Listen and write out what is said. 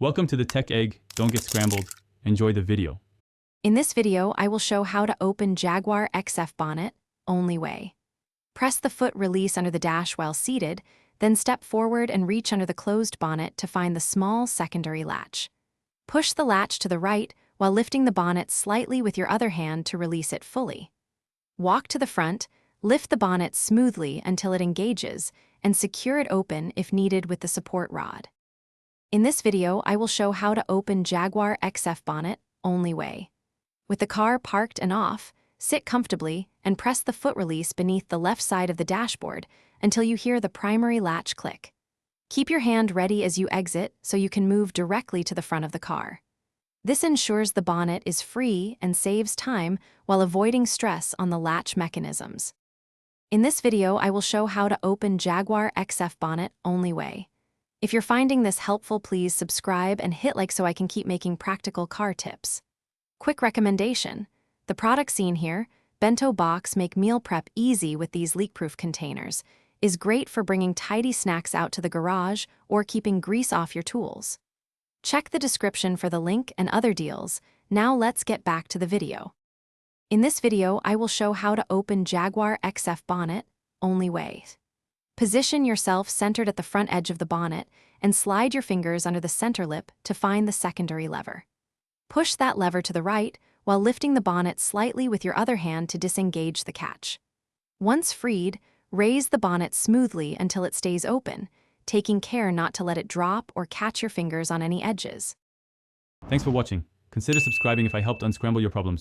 Welcome to the Tech Egg. Don't get scrambled. Enjoy the video. In this video, I will show how to open Jaguar XF bonnet, only way. Press the foot release under the dash while seated, then step forward and reach under the closed bonnet to find the small secondary latch. Push the latch to the right while lifting the bonnet slightly with your other hand to release it fully. Walk to the front, lift the bonnet smoothly until it engages, and secure it open if needed with the support rod. In this video, I will show how to open Jaguar XF bonnet, only way. With the car parked and off, sit comfortably and press the foot release beneath the left side of the dashboard until you hear the primary latch click. Keep your hand ready as you exit so you can move directly to the front of the car. This ensures the bonnet is free and saves time while avoiding stress on the latch mechanisms. In this video, I will show how to open Jaguar XF bonnet, only way. If you're finding this helpful, please subscribe and hit like so I can keep making practical car tips. Quick recommendation: the products seen here, bento box, make meal prep easy with these leak-proof containers, is great for bringing tidy snacks out to the garage or keeping grease off your tools. Check the description for the link and other deals. Now let's get back to the video. In this video, I will show how to open Jaguar XF bonnet, only way. Position yourself centered at the front edge of the bonnet and slide your fingers under the center lip to find the secondary lever. Push that lever to the right while lifting the bonnet slightly with your other hand to disengage the catch. Once freed, raise the bonnet smoothly until it stays open, taking care not to let it drop or catch your fingers on any edges. Thanks for watching. Consider subscribing if I helped unscramble your problems.